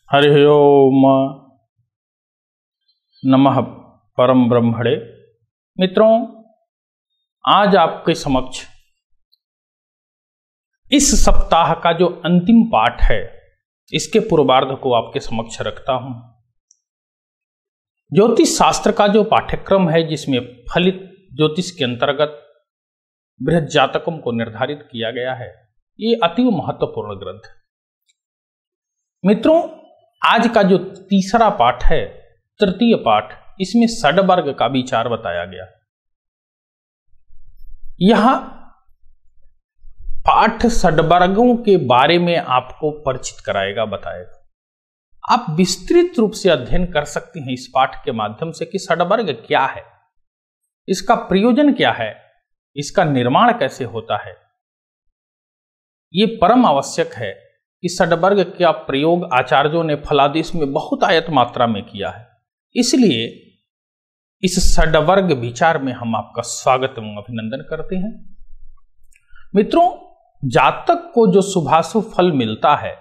हरि ओम नमः परम ब्रह्मणे। मित्रों, आज आपके समक्ष इस सप्ताह का जो अंतिम पाठ है इसके पूर्वार्ध को आपके समक्ष रखता हूं। ज्योतिष शास्त्र का जो पाठ्यक्रम है जिसमें फलित ज्योतिष के अंतर्गत बृहद जातकों को निर्धारित किया गया है, ये अति महत्वपूर्ण ग्रंथ। मित्रों, आज का जो तीसरा पाठ है, तृतीय पाठ, इसमें षड्वर्ग का विचार बताया गया। यह पाठ षड्वर्गों के बारे में आपको परिचित कराएगा, बताएगा। आप विस्तृत रूप से अध्ययन कर सकते हैं इस पाठ के माध्यम से कि षड्वर्ग क्या है, इसका प्रयोजन क्या है, इसका निर्माण कैसे होता है। ये परम आवश्यक है कि षड्वर्ग का प्रयोग आचार्यों ने फलादेश में बहुत आयत मात्रा में किया है। इसलिए इस षड्वर्ग विचार में हम आपका स्वागत एवं अभिनंदन करते हैं। मित्रों, जातक को जो शुभाशुभ फल मिलता है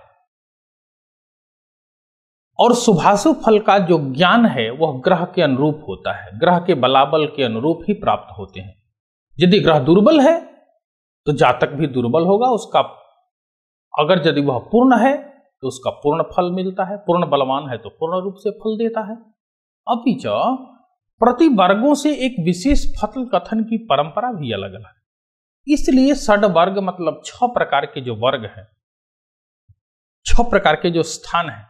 और शुभाशुभ फल का जो ज्ञान है वह ग्रह के अनुरूप होता है, ग्रह के बलाबल के अनुरूप ही प्राप्त होते हैं। यदि ग्रह दुर्बल है तो जातक भी दुर्बल होगा, उसका अगर यदि वह पूर्ण है तो उसका पूर्ण फल मिलता है, पूर्ण बलवान है तो पूर्ण रूप से फल देता है। अपिच प्रति वर्गों से एक विशेष फल कथन की परंपरा भी अलग अलग है। इसलिए षड्वर्ग मतलब 6 प्रकार के जो वर्ग हैं, 6 प्रकार के जो स्थान हैं,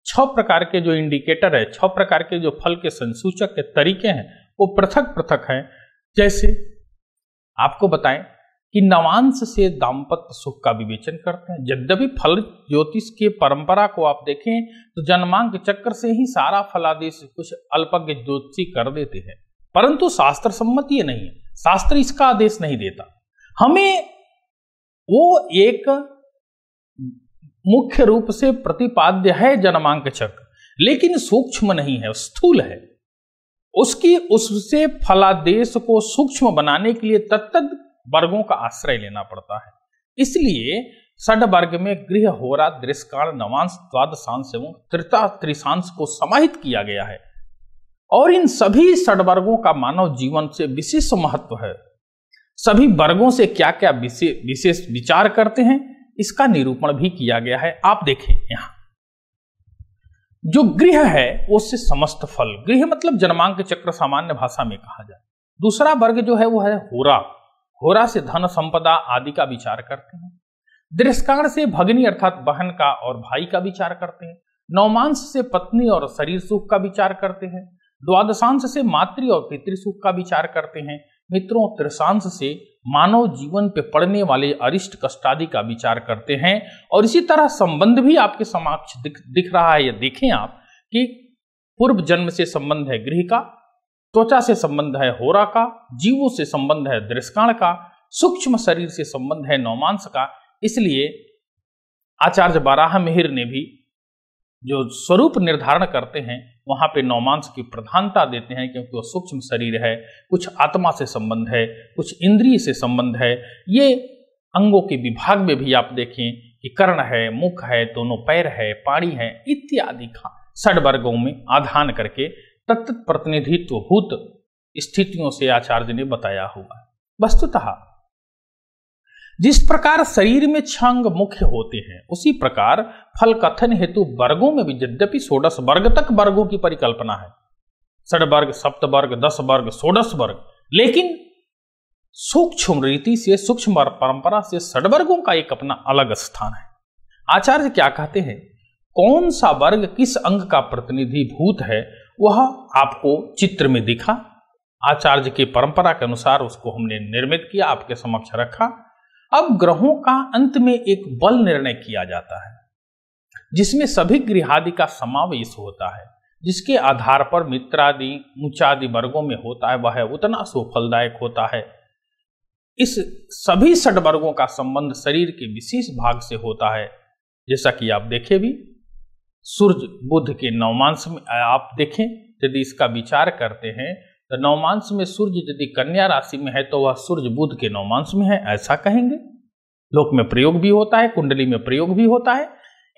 6 प्रकार के जो इंडिकेटर है, 6 प्रकार के जो फल के संसूचक के तरीके हैं, वो पृथक पृथक हैं। जैसे आपको बताएं कि नवांश से दाम्पत्य सुख का विवेचन करते हैं। यद्यपि फल ज्योतिष के परंपरा को आप देखें तो जन्मांक चक्र से ही सारा फलादेश कुछ अल्पज्ञ ज्योतिषी कर देते हैं, परंतु शास्त्र सम्मत ये नहीं है। शास्त्र इसका आदेश नहीं देता। हमें वो एक मुख्य रूप से प्रतिपाद्य है जन्मांक चक्र, लेकिन सूक्ष्म नहीं है, स्थूल है। उससे फलादेश को सूक्ष्म बनाने के लिए तत्त वर्गों का आश्रय लेना पड़ता है। इसलिए षड्वर्ग में गृह, होरा, दृष्काण, नवांश, द्वादशांश एवं त्रिशांश को समाहित किया गया है। और इन सभी षड्वर्गों का मानव जीवन से विशेष महत्व है। सभी वर्गों से क्या क्या विशेष विचार करते हैं, इसका निरूपण भी किया गया है। आप देखें, यहां जो गृह है उससे समस्त फल, गृह मतलब जन्मांक चक्र सामान्य भाषा में कहा जाए। दूसरा वर्ग जो है वो है होरा। होरा से धन संपदा आदि का विचार करते हैं। दृष्काण से भगनी अर्थात बहन का और भाई का विचार करते हैं। नवमांश से पत्नी और शरीर सुख का विचार करते हैं। द्वादशांश से मातृ और पितृ सुख का विचार करते हैं। मित्रों, त्रिशांश से मानव जीवन पे पड़ने वाले अरिष्ट कष्ट आदि का विचार करते हैं। और इसी तरह संबंध भी आपके समक्ष दिख रहा है। ये देखें आप कि पूर्व जन्म से संबंध है गृह का, त्वचा से संबंध है होरा का, जीवों से संबंध है दृष्काण का, सूक्ष्म शरीर से संबंध है नवमांश का। इसलिए आचार्य बाराह मिहिर ने भी जो स्वरूप निर्धारण करते हैं वहां पे नवमांश की प्रधानता देते हैं, क्योंकि वह सूक्ष्म शरीर है, कुछ आत्मा से संबंध है, कुछ इंद्रिय से संबंध है। ये अंगों के विभाग में भी आप देखें कि कर्ण है, मुख है, दोनों पैर है, पाणी है, इत्यादि का षड्वर्गों में आधान करके तत्त प्रतिनिधित्व भूत स्थितियों से आचार्य ने बताया हुआ है। वस्तुतः जिस प्रकार शरीर में 6 अंग मुख्य होते हैं, उसी प्रकार फल कथन हेतु वर्गों में भी यद्यपि 16 वर्ग तक वर्गों की परिकल्पना है, षड्वर्ग, सप्तवर्ग, 10 वर्ग, 16 वर्ग, लेकिन सूक्ष्म रीति से, सूक्ष्म परंपरा से षड्वर्गों का एक अपना अलग स्थान है। आचार्य क्या कहते हैं, कौन सा वर्ग किस अंग का प्रतिनिधिभूत है वह आपको चित्र में दिखा। आचार्य की परंपरा के अनुसार उसको हमने निर्मित किया, आपके समक्ष रखा। अब ग्रहों का अंत में एक बल निर्णय किया जाता है जिसमें सभी गृहादि का समावेश होता है, जिसके आधार पर मित्रादि, ऊंचादि वर्गों में होता है वह उतना सुफलदायक होता है। इस सभी षड्वर्गों का संबंध शरीर के विशेष भाग से होता है। जैसा कि आप देखें भी, सूर्य बुध के नवमांश में आप देखें, यदि इसका विचार करते हैं तो नवमांश में सूर्य यदि कन्या राशि में है तो वह सूर्य बुध के नवमांश में है, ऐसा कहेंगे। लोक में प्रयोग भी होता है, कुंडली में प्रयोग भी होता है।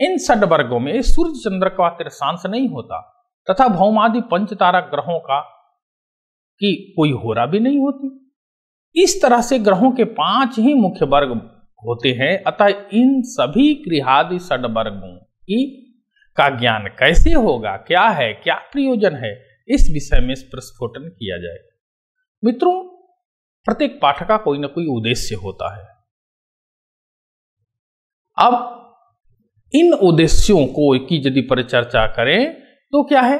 इन षड वर्गों में सूर्य चंद्र का तृतीयांश नहीं होता तथा भौमादि पंचतारा ग्रहों का की कोई होरा भी नहीं होती। इस तरह से ग्रहों के 5 ही मुख्य वर्ग होते हैं, अतः इन सभी गृहादि षड वर्गों का ज्ञान कैसे होगा, क्या है, क्या प्रयोजन है, इस विषय में प्रस्फुटन किया जाए। मित्रों, प्रत्येक पाठ का कोई ना कोई उद्देश्य होता है। अब इन उद्देश्यों को की यदि परिचर्चा करें तो क्या है,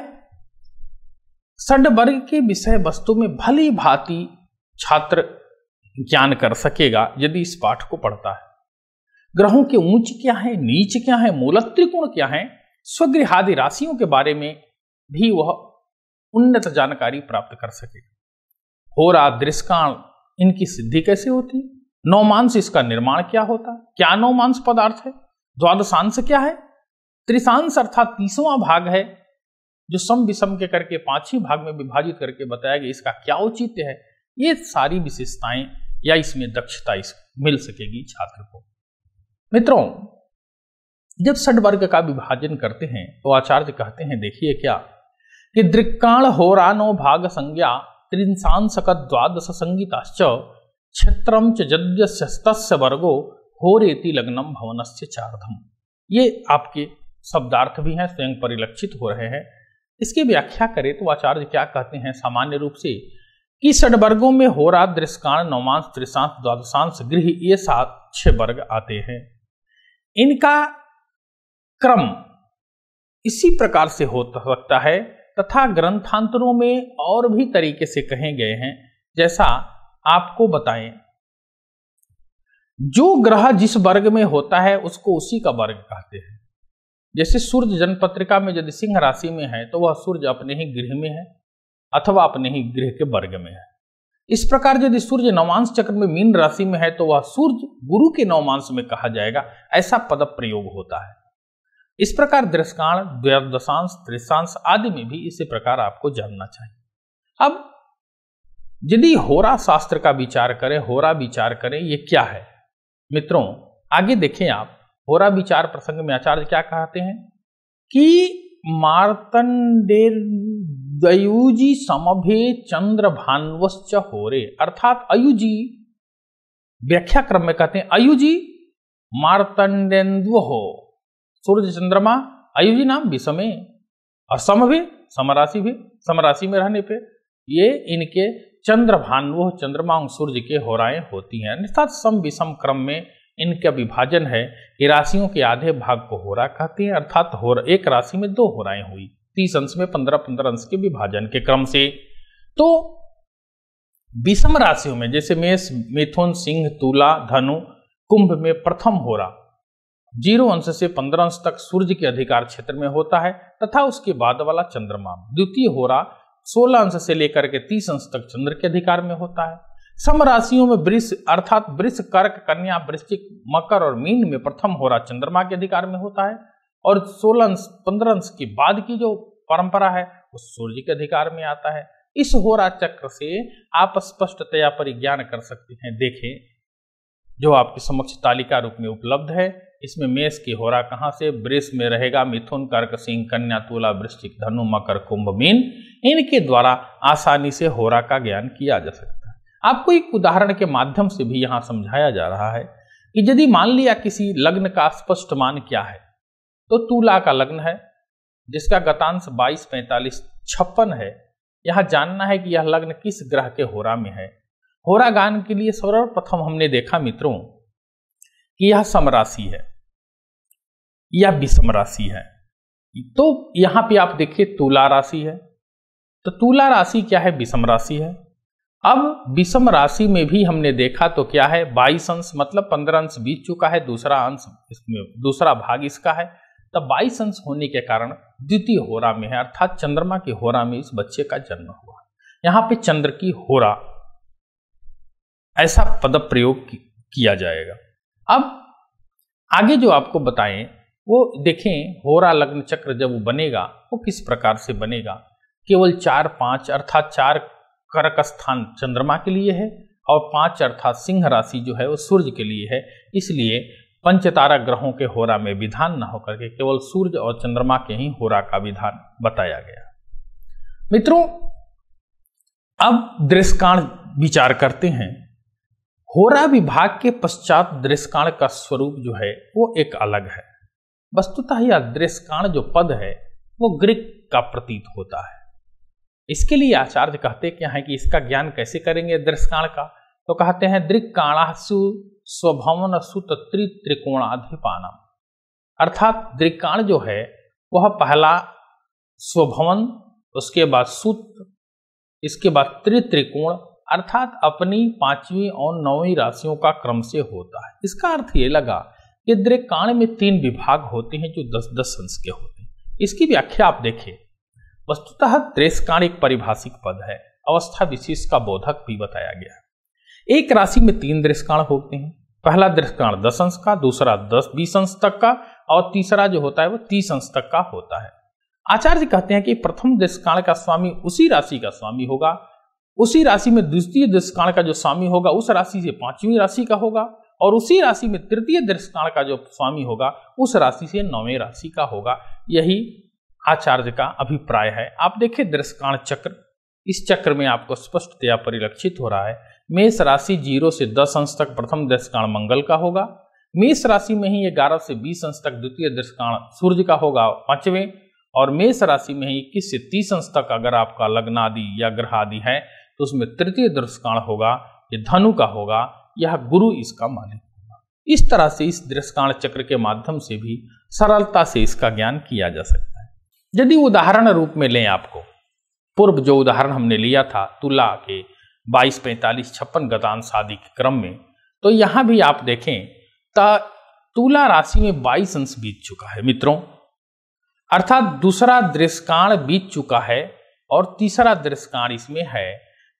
षड वर्ग के विषय वस्तु में भली भांति छात्र ज्ञान कर सकेगा यदि इस पाठ को पढ़ता है। ग्रहों के ऊंच क्या है, नीच क्या है, मूल त्रिकोण क्या है, स्वगृहादि राशियों के बारे में भी वह उन्नत जानकारी प्राप्त कर सकेगा। होरा, दृष्काण, इनकी सिद्धि कैसे होती, नवमांस इसका निर्माण क्या होता, क्या नवमांस पदार्थ है, द्वादशांश क्या है, त्रिशांश अर्थात 30वां भाग है जो सम विषम के करके 5 भाग में विभाजित करके बताया गया, इसका क्या औचित्य है, ये सारी विशेषताएं या इसमें दक्षता मिल सकेगी छात्र को। मित्रों, जब षड वर्ग का विभाजन करते हैं तो आचार्य कहते हैं, देखिए क्या कि दृक्काण होरा 9 भाग संज्ञा त्रिंशांशक द्वादश संगीताश्च क्षेत्रम च यद्यस्य वर्गो होरेति लग्नम भवनस्य चार्धम। ये आपके शब्दार्थ भी हैं, स्वयं परिलक्षित हो रहे हैं। इसकी व्याख्या करें तो आचार्य क्या कहते हैं सामान्य रूप से कि षड वर्गों में होरा, दृष्काण, नवमांश, त्रिशांश, द्वादशांश, गृह, ये 6 वर्ग आते हैं। इनका क्रम इसी प्रकार से हो सकता है तथा ग्रंथांतरों में और भी तरीके से कहे गए हैं। जैसा आपको बताएं, जो ग्रह जिस वर्ग में होता है उसको उसी का वर्ग कहते हैं। जैसे सूर्य जन्मपत्रिका में यदि सिंह राशि में है तो वह सूर्य अपने ही गृह में है अथवा अपने ही गृह के वर्ग में है। इस प्रकार यदि सूर्य नवमांश चक्र में मीन राशि में है तो वह सूर्य गुरु के नवमांश में कहा जाएगा, ऐसा पद प्रयोग होता है। इस प्रकार दृष्काण, द्वादशांश, त्रिशांश आदि में भी इसी प्रकार आपको जानना चाहिए। अब यदि होरा शास्त्र का विचार करें, होरा विचार करें, ये क्या है मित्रों, आगे देखें आप। होरा विचार प्रसंग में आचार्य क्या कहते हैं कि मार्तंडेर अयुजी समभे चंद्र भान्वश्च होरे, अर्थात अयुजी व्याख्या क्रम में कहते हैं अयुजी मार्तंडेन्दु हो, सूर्य चंद्रमा अयुजी नाम विषमे और समभे समराशि भी, समराशि में रहने पे ये इनके चंद्र भान्वो, चंद्रमा और सूर्य के होराएं होती हैं। अर्थात सम विषम क्रम में इनका विभाजन है कि राशियों के आधे भाग को होरा कहते हैं, अर्थात एक राशि में 2 होराएं हुई, 30 अंश में 15-15 अंश के विभाजन के क्रम से। तो विषम राशियों में जैसे मेष, मिथुन, सिंह, तुला, धनु, कुंभ में प्रथम होरा 0 अंश से 15 अंश तक सूर्य के अधिकार क्षेत्र में होता है तथा उसके बाद वाला चंद्रमा द्वितीय होरा 16 अंश से लेकर के 30 अंश तक चंद्र के अधिकार में होता है। सम राशियों में वृष अर्थात वृष, कर्क, कन्या, वृश्चिक, मकर और मीन में प्रथम होरा चंद्रमा के अधिकार में होता है और 16 अंश 15 अंश के बाद की जो परंपरा है वो सूर्य के अधिकार में आता है। इस होरा चक्र से आप स्पष्टतया परिज्ञान कर सकते हैं। देखें जो आपके समक्ष तालिका रूप में उपलब्ध है, इसमें मेष की होरा कहाँ से, वृष में रहेगा मिथुन, कर्क, सिंह, कन्या, तुला, वृश्चिक, धनु, मकर, कुंभ, मीन, इनके द्वारा आसानी से होरा का ज्ञान किया जा सकता है। आपको एक उदाहरण के माध्यम से भी यहां समझाया जा रहा है कि यदि मान लिया किसी लग्न का स्पष्ट मान क्या है, तो तुला का लग्न है जिसका गतांश 22, 45, 56 है। यहां जानना है कि यह लग्न किस ग्रह के होरा में है। होरा ज्ञान के लिए सर्वप्रथम हमने देखा मित्रों कि यह समराशि है या विषम राशि है। तो यहां पे आप देखिए तुला राशि है, तो तुला राशि क्या है, विषम राशि है। अब विषम राशि में भी हमने देखा तो क्या है, 22 अंश मतलब 15 अंश बीत चुका है, दूसरा अंश इसमें दूसरा भाग इसका है, तब 22 अंश होने के कारण द्वितीय होरा में है, अर्थात चंद्रमा की होरा में इस बच्चे का जन्म हुआ। यहां पे चंद्र की होरा ऐसा पद प्रयोग किया जाएगा। अब आगे जो आपको बताएं वो देखें, होरा लग्न चक्र जब वो बनेगा वो किस प्रकार से बनेगा। केवल 4, 5 अर्थात 4 कर्क स्थान चंद्रमा के लिए है और 5 अर्थात सिंह राशि जो है वो सूर्य के लिए है। इसलिए पंचतारा ग्रहों के होरा में विधान न होकर के केवल सूर्य और चंद्रमा के ही होरा का विधान बताया गया। मित्रों, अब दृश्यकाण विचार करते हैं। होरा विभाग के पश्चात दृश्यकाण का स्वरूप जो है वो एक अलग है। वस्तुतः यह दृश्यकाण जो पद है वो ग्रीक का प्रतीत होता है। इसके लिए आचार्य कहते क्या है कि इसका ज्ञान कैसे करेंगे दृश्यकाण का, तो कहते हैं दृक्काणासु स्वभवन सुत त्रिकोणाधिपानम, अर्थात दृक्काण जो है वह पहला स्वभवन, उसके बाद सुत, इसके बाद त्रिकोण अर्थात अपनी 5वीं और 9वीं राशियों का क्रम से होता है। इसका अर्थ ये लगा कि दृक्काण में 3 विभाग होते हैं जो 10-10 अंश के होते हैं। इसकी व्याख्या आप देखें। वस्तुतः दृश्यकाण एक पारिभाषिक पद है, अवस्था विशेष का बोधक भी बताया गया है। एक राशि में 3 दृश्यकाण होते हैं। पहला दृश्यकाण 10 अंश का, दूसरा 10-20 अंश तक का और तीसरा जो होता है वो 30 अंश तक का होता है। आचार्य कहते हैं कि प्रथम दृश्यकाण का स्वामी उसी राशि का स्वामी होगा, उसी राशि में द्वितीय दृश्यकाण का जो स्वामी होगा उस राशि से 5वीं राशि का होगा, और उसी राशि में तृतीय दृश्यकाण का जो स्वामी होगा उस राशि से 9वीं राशि का होगा। यही आचार्य का अभिप्राय है। आप देखिए दृश्यकाण चक्र, इस चक्र में आपको स्पष्टतया परिलक्षित हो रहा है। मेष राशि 0 से 10 अंश तक प्रथम दृश्यकाण मंगल का होगा। मेष राशि में ही 11 से 20 अंश तक द्वितीय दृश्यकाण सूर्य का होगा 5वें, और मेष राशि में ही 21 से 30 अंश तक अगर आपका लग्न आदि या ग्रह आदि है तो उसमें तृतीय दृश्यकाण होगा, ये धनु का होगा, यह गुरु इसका मालिक होगा। इस तरह से इस दृश्यकाण चक्र के माध्यम से भी सरलता से इसका ज्ञान किया जा सकता है। यदि उदाहरण रूप में लें, आपको पूर्व जो उदाहरण हमने लिया था तुला के 22, 45, 56 गतांश आदि के क्रम में, तो यहां भी आप देखें तुला राशि में 22 अंश बीत चुका है मित्रों, अर्थात दूसरा दृश्यकाण बीत चुका है और तीसरा दृश्यकाण इसमें है।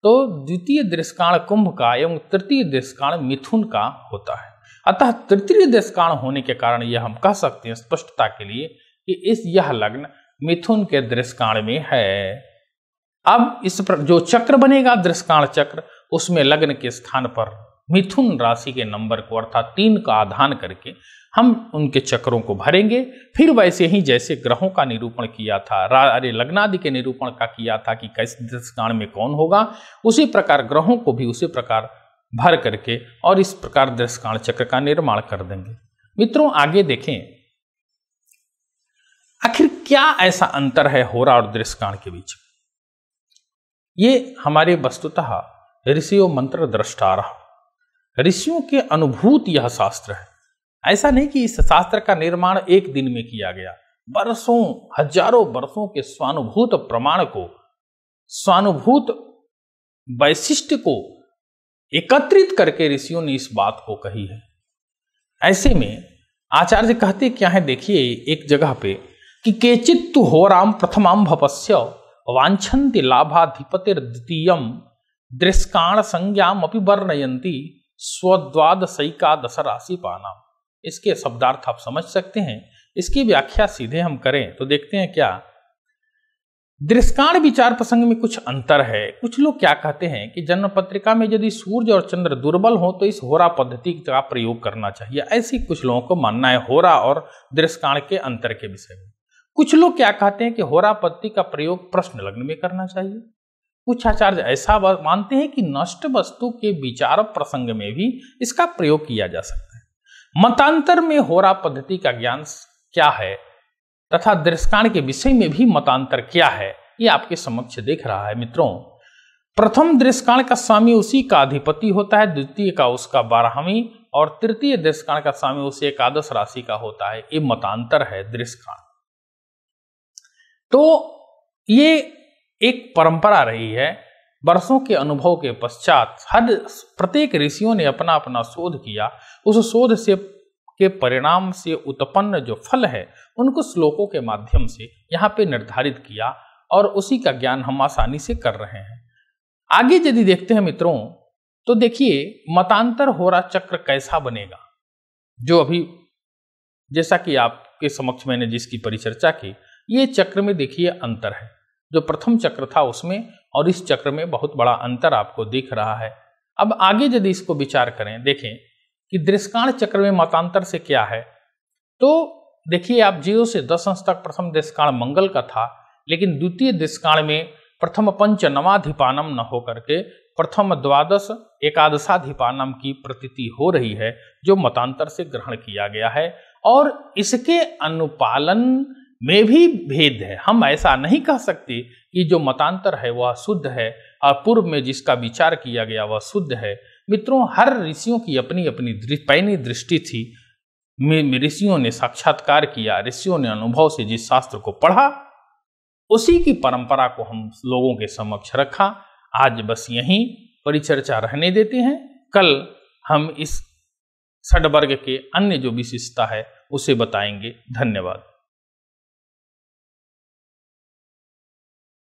तो द्वितीय दृश्यकाण कुंभ का एवं तृतीय दृश्यकाण मिथुन का होता है। अतः तृतीय दृश्यकाण होने के कारण यह हम कह सकते हैं स्पष्टता के लिए कि यह लग्न मिथुन के दृश्यकाण में है। अब इस पर जो चक्र बनेगा दृश्यकाण चक्र, उसमें लग्न के स्थान पर मिथुन राशि के नंबर को अर्थात 3 का आधान करके हम उनके चक्रों को भरेंगे। फिर वैसे ही जैसे ग्रहों का निरूपण किया था, लग्नादि के निरूपण का किया था कि कैसे दृश्यकाण में कौन होगा, उसी प्रकार ग्रहों को भी उसी प्रकार भर करके और इस प्रकार दृश्यकाण चक्र का निर्माण कर देंगे। मित्रों आगे देखें, आखिर क्या ऐसा अंतर है होरा और दृश्यकाण के बीच। ये हमारे वस्तुतः ऋषियों मंत्र द्रष्टार, ऋषियों के अनुभूत यह शास्त्र है। ऐसा नहीं कि इस शास्त्र का निर्माण एक दिन में किया गया, वर्षों हजारों वर्षों के स्वानुभूत प्रमाण को, स्वानुभूत वैशिष्ट्य को एकत्रित करके ऋषियों ने इस बात को कही है। ऐसे में आचार्य कहते क्या है, देखिए एक जगह पे कि केचित तु होराम प्रथमाम भपस्य वांछन्ति लाभाधिपतिर द्वितीयम दृश्यकाण संज्ञाम अपि वर्णयन्ति स्वद्वादशैकादश राशि पानाम। इसके शब्दार्थ आप समझ सकते हैं। इसकी व्याख्या सीधे हम करें तो देखते हैं क्या दृश्यकाण विचार प्रसंग में कुछ अंतर है। कुछ लोग क्या कहते हैं कि जन्म पत्रिका में यदि सूर्य और चंद्र दुर्बल हो तो इस होरा पद्धति का प्रयोग करना चाहिए, ऐसी कुछ लोगों को मानना है होरा और दृश्यकाण के अंतर के विषय में। कुछ लोग क्या कहते हैं कि होरा पद्धति का प्रयोग प्रश्न लग्न में करना चाहिए। कुछ आचार्य ऐसा मानते हैं कि नष्ट वस्तु के विचार प्रसंग में भी इसका प्रयोग किया जा सकता है। मतांतर में होरा पद्धति का ज्ञान क्या है तथा दृश्यकाण के विषय में भी मतांतर क्या है, ये आपके समक्ष देख रहा है। मित्रों, प्रथम दृश्यकाण का स्वामी उसी का अधिपति होता है, द्वितीय का उसका 12वीं और तृतीय दृश्यकाण का स्वामी उसे एकादश राशि का होता है। ये मतांतर है दृश्यकाण। तो ये एक परंपरा रही है, वर्षों के अनुभव के पश्चात प्रत्येक ऋषियों ने अपना अपना शोध किया, उस शोध से के परिणाम से उत्पन्न जो फल है उनको श्लोकों के माध्यम से यहाँ पे निर्धारित किया और उसी का ज्ञान हम आसानी से कर रहे हैं। आगे यदि देखते हैं मित्रों तो देखिए मतांतर होरा चक्र कैसा बनेगा, जो अभी जैसा कि आपके समक्ष मैंने जिसकी परिचर्चा की, ये चक्र में देखिए अंतर है। जो प्रथम चक्र था उसमें और इस चक्र में बहुत बड़ा अंतर आपको दिख रहा है। अब आगे यदि इसको विचार करें, देखें कि दृष्काण चक्र में मतांतर से क्या है। तो देखिए, आप 0 से 10 अंश तक प्रथम दृष्काण मंगल का था, लेकिन द्वितीय दृष्काण में प्रथम पंच नवाधिपानम न होकर के प्रथम द्वादश एकादशाधिपानम की प्रतीति हो रही है, जो मतांतर से ग्रहण किया गया है। और इसके अनुपालन में भी भेद है। हम ऐसा नहीं कह सकते कि जो मतांतर है वह शुद्ध है और पूर्व में जिसका विचार किया गया वह शुद्ध है। मित्रों, हर ऋषियों की अपनी अपनी पैनी दृष्टि थी। ऋषियों ने साक्षात्कार किया, ऋषियों ने अनुभव से जिस शास्त्र को पढ़ा उसी की परंपरा को हम लोगों के समक्ष रखा। आज बस यहीं परिचर्चा रहने देते हैं। कल हम इस षड्वर्ग के अन्य जो विशिष्टता है उसे बताएंगे। धन्यवाद।